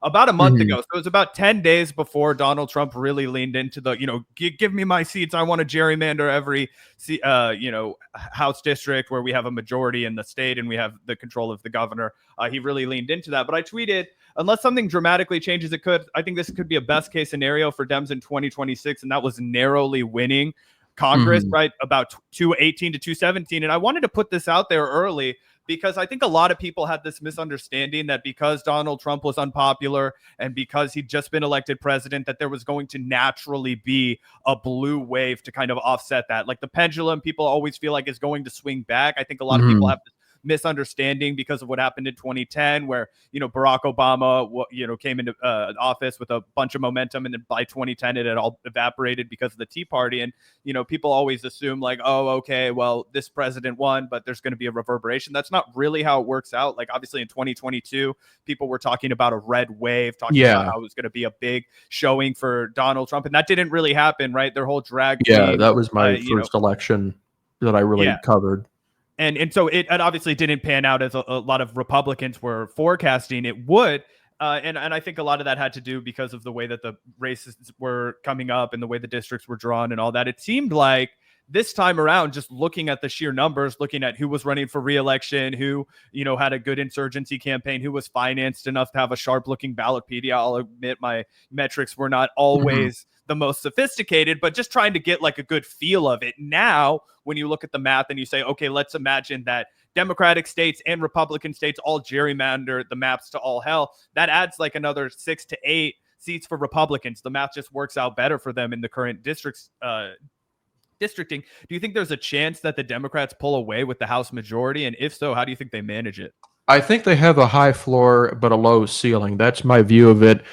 about a month ago. So it was about 10 days before Donald Trump really leaned into the, give me my seats. I want to gerrymander every, House district where we have a majority in the state and we have the control of the governor. He really leaned into that. But I tweeted, unless something dramatically changes, I think this could be a best case scenario for Dems in 2026. And that was narrowly winning Congress, right? About 218 to 217. And I wanted to put this out there early because I think a lot of people had this misunderstanding that because Donald Trump was unpopular and because he'd just been elected president, that there was going to naturally be a blue wave to kind of offset that. Like the pendulum, people always feel like is going to swing back. I think a lot of people have this misunderstanding because of what happened in 2010, where Barack Obama came into office with a bunch of momentum, and then by 2010 it had all evaporated because of the Tea Party. And people always assume like, oh, okay, well, this president won, but there's going to be a reverberation. That's not really how it works out. Like obviously in 2022 people were talking about a red wave, talking about how it was going to be a big showing for Donald Trump, and that didn't really happen, right? Their whole drag queen, that was my first election that I really covered. And so it obviously didn't pan out as a lot of Republicans were forecasting it would. And I think a lot of that had to do because of the way that the races were coming up and the way the districts were drawn and all that. It seemed like this time around, just looking at the sheer numbers, looking at who was running for re-election, who, had a good insurgency campaign, who was financed enough to have a sharp looking ballotpedia. I'll admit my metrics were not always the most sophisticated, but just trying to get like a good feel of it. Now, when you look at the math and you say, okay, let's imagine that Democratic states and Republican states all gerrymander the maps to all hell, that adds like another 6 to 8 seats for Republicans. The math just works out better for them in the current districts. Districting. Do you think there's a chance that the Democrats pull away with the House majority? And if so, how do you think they manage it? I think they have a high floor but a low ceiling. That's my view of it.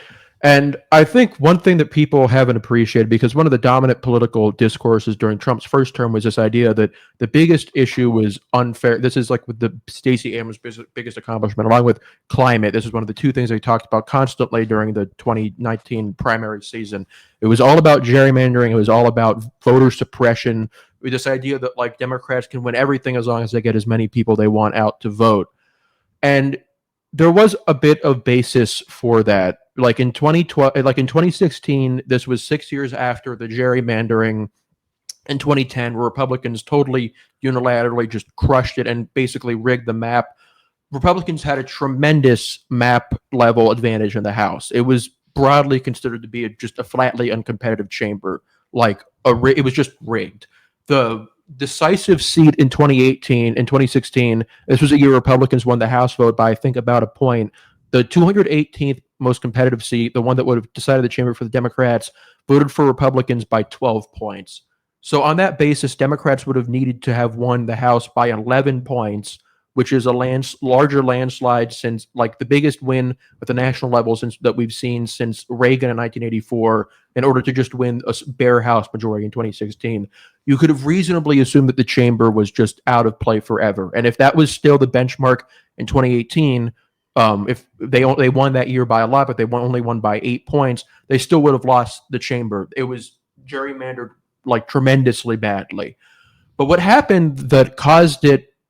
And I think one thing that people haven't appreciated, because one of the dominant political discourses during Trump's first term was this idea that the biggest issue was unfair. This is like with the Stacey Abrams' biggest accomplishment, along with climate. This is one of the two things they talked about constantly during the 2019 primary season. It was all about gerrymandering. It was all about voter suppression. With this idea that like Democrats can win everything as long as they get as many people they want out to vote. And there was a bit of basis for that. Like in 2012, like in 2016, this was 6 years after the gerrymandering in 2010, where Republicans totally unilaterally just crushed it and basically rigged the map. Republicans had a tremendous map level advantage in the House. It was broadly considered to be just a flatly uncompetitive chamber. It was just rigged. The decisive seat in 2018 and 2016, this was a year Republicans won the House vote by, I think, about a point. The 218th most competitive seat, the one that would have decided the chamber for the Democrats, voted for Republicans by 12 points. So on that basis, Democrats would have needed to have won the House by 11 points, which is a larger landslide since, like, the biggest win at the national level that we've seen since Reagan in 1984, in order to just win a bare House majority in 2016. You could have reasonably assumed that the chamber was just out of play forever. And if that was still the benchmark in 2018, if they won that year by a lot, but they only won by 8 points, they still would have lost the chamber. It was gerrymandered like tremendously badly. But what happened that caused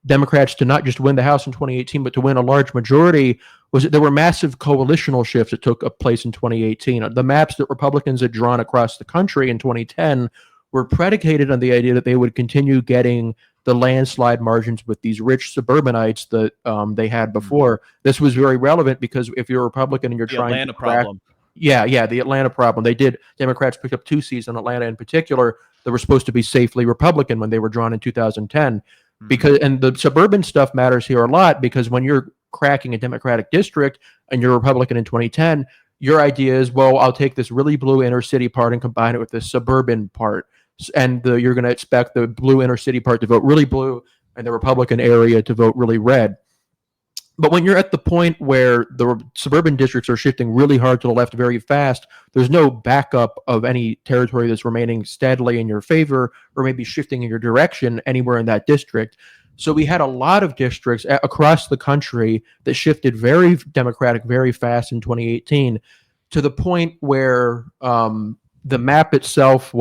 Democrats to not just win the House in 2018, but to win a large majority, was that there were massive coalitional shifts that took place in 2018. The maps that Republicans had drawn across the country in 2010 were predicated on the idea that they would continue getting the landslide margins with these rich suburbanites that they had before. This was very relevant because if you're a Republican and you're trying Atlanta to crack, problem. Yeah, the Atlanta problem. Democrats picked up 2 seats in Atlanta in particular that were supposed to be safely Republican when they were drawn in 2010. And the suburban stuff matters here a lot, because when you're cracking a Democratic district and you're a Republican in 2010, your idea is, well, I'll take this really blue inner city part and combine it with this suburban part. And you're going to expect the blue inner city part to vote really blue and the Republican area to vote really red. But when you're at the point where the suburban districts are shifting really hard to the left very fast, there's no backup of any territory that's remaining steadily in your favor or maybe shifting in your direction anywhere in that district. So we had a lot of districts across the country that shifted very Democratic very fast in 2018, to the point where the map itself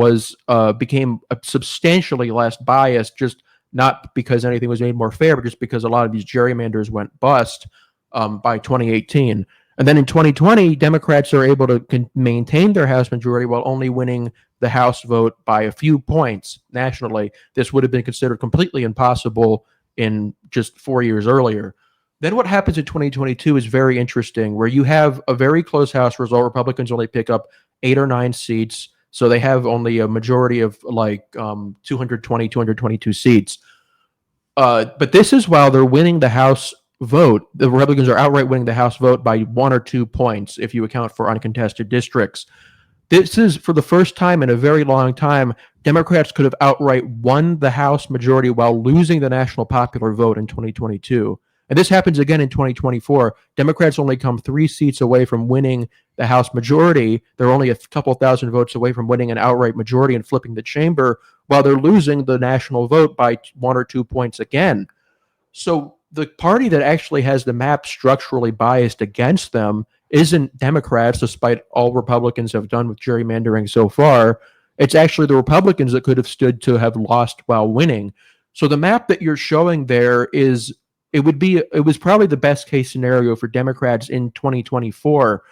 became substantially less biased, just not because anything was made more fair, but just because a lot of these gerrymanders went bust by 2018. And then in 2020, Democrats are able to maintain their House majority while only winning the House vote by a few points nationally. This would have been considered completely impossible in just 4 years earlier. Then what happens in 2022 is very interesting, where you have a very close House result. Republicans only pick up 8 or 9 seats, so they have only a majority of like 220, 222 seats. But this is while they're winning the House vote. The Republicans are outright winning the House vote by 1 or 2 points if you account for uncontested districts. This is, for the first time in a very long time, Democrats could have outright won the House majority while losing the national popular vote in 2022. And this happens again in 2024. Democrats only come 3 seats away from winning the House majority. They're only a couple thousand votes away from winning an outright majority and flipping the chamber, while they're losing the national vote by 1 or 2 points again. So the party that actually has the map structurally biased against them isn't Democrats, despite all Republicans have done with gerrymandering so far. It's actually the Republicans that could have stood to have lost while winning. So the map that you're showing there is, it was probably the best case scenario for Democrats in 2024.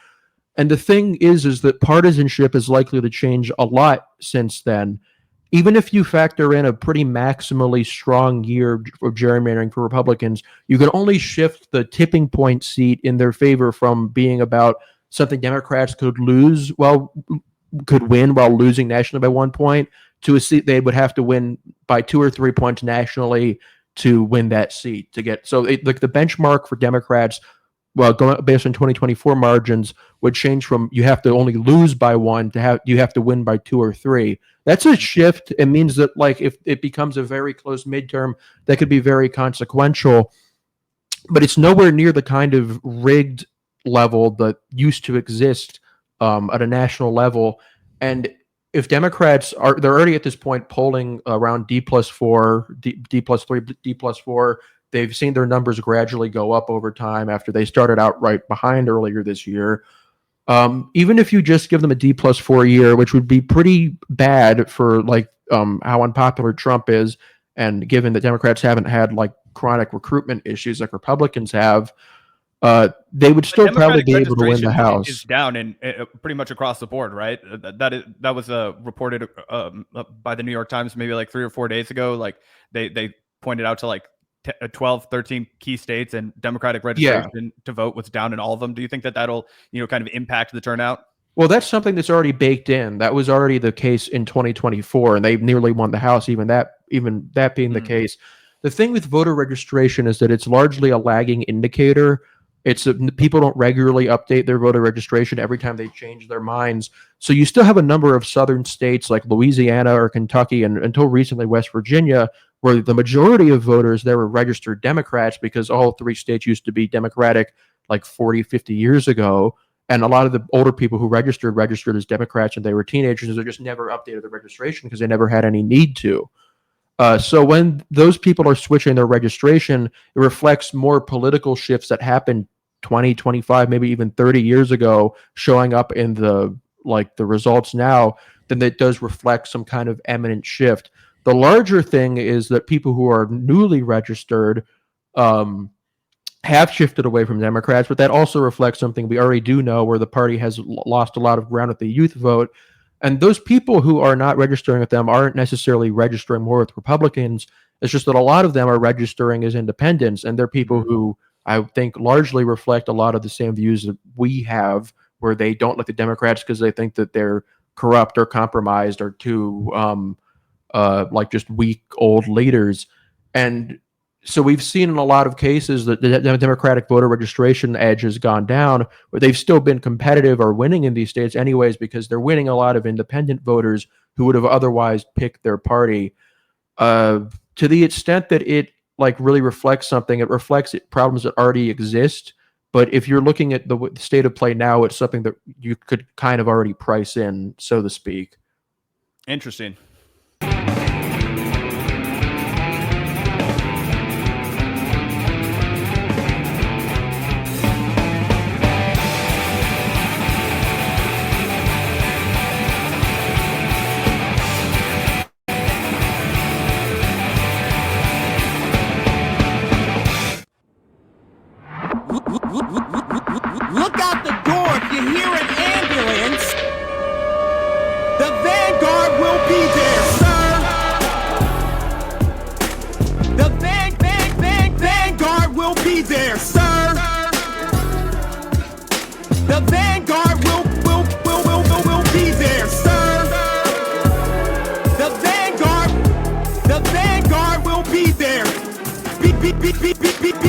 And the thing is that partisanship is likely to change a lot since then. Even if you factor in a pretty maximally strong year of gerrymandering for Republicans, you can only shift the tipping point seat in their favor from being about something Democrats could win while losing nationally by 1 point to a seat they would have to win by 2 or 3 points nationally to win that seat to get. So like the benchmark for Democrats, well, going based on 2024 margins, would change from you have to only lose by 1 to you have to win by 2 or 3. That's a shift. It means that like if it becomes a very close midterm, that could be very consequential, but it's nowhere near the kind of rigged level that used to exist at a national level. And if Democrats they're already at this point polling around D+4, D+3, D+4. They've seen their numbers gradually go up over time after they started out right behind earlier this year. Even if you just give them a D+4 year, which would be pretty bad for like how unpopular Trump is, and given that Democrats haven't had like chronic recruitment issues like Republicans have, they would still probably be able to win the House. Is down in pretty much across the board, right? That was reported by the New York Times maybe like 3 or 4 days ago. Like they pointed out to like 12, 13 key states, and Democratic registration to vote was down in all of them. Do you think that that'll, kind of impact the turnout? Well, that's something that's already baked in. That was already the case in 2024, and they nearly won the House, even that being the case. The thing with voter registration is that it's largely a lagging indicator. People don't regularly update their voter registration every time they change their minds. So you still have a number of southern states like Louisiana or Kentucky, and until recently West Virginia, where the majority of voters there were registered Democrats, because all 3 states used to be Democratic like 40, 50 years ago. And a lot of the older people who registered as Democrats when they were teenagers, they just never updated their registration because they never had any need to. So when those people are switching their registration, it reflects more political shifts that happened 20, 25, maybe even 30 years ago, showing up in the results now, than it does reflect some kind of eminent shift. The larger thing is that people who are newly registered have shifted away from Democrats, but that also reflects something we already do know, where the party has lost a lot of ground with the youth vote. And those people who are not registering with them aren't necessarily registering more with Republicans. It's just that a lot of them are registering as independents, and they're people who I think largely reflect a lot of the same views that we have, where they don't like the Democrats because they think that they're corrupt or compromised or too like just weak old leaders. And so we've seen in a lot of cases that the Democratic voter registration edge has gone down, but they've still been competitive or winning in these states anyways, because they're winning a lot of independent voters who would have otherwise picked their party. To the extent that it like really reflects something, it reflects problems that already exist. But if you're looking at the state of play now, it's something that you could kind of already price in, so to speak. Interesting. Look out The vanguard will be there, sir. The vanguard will be there. Be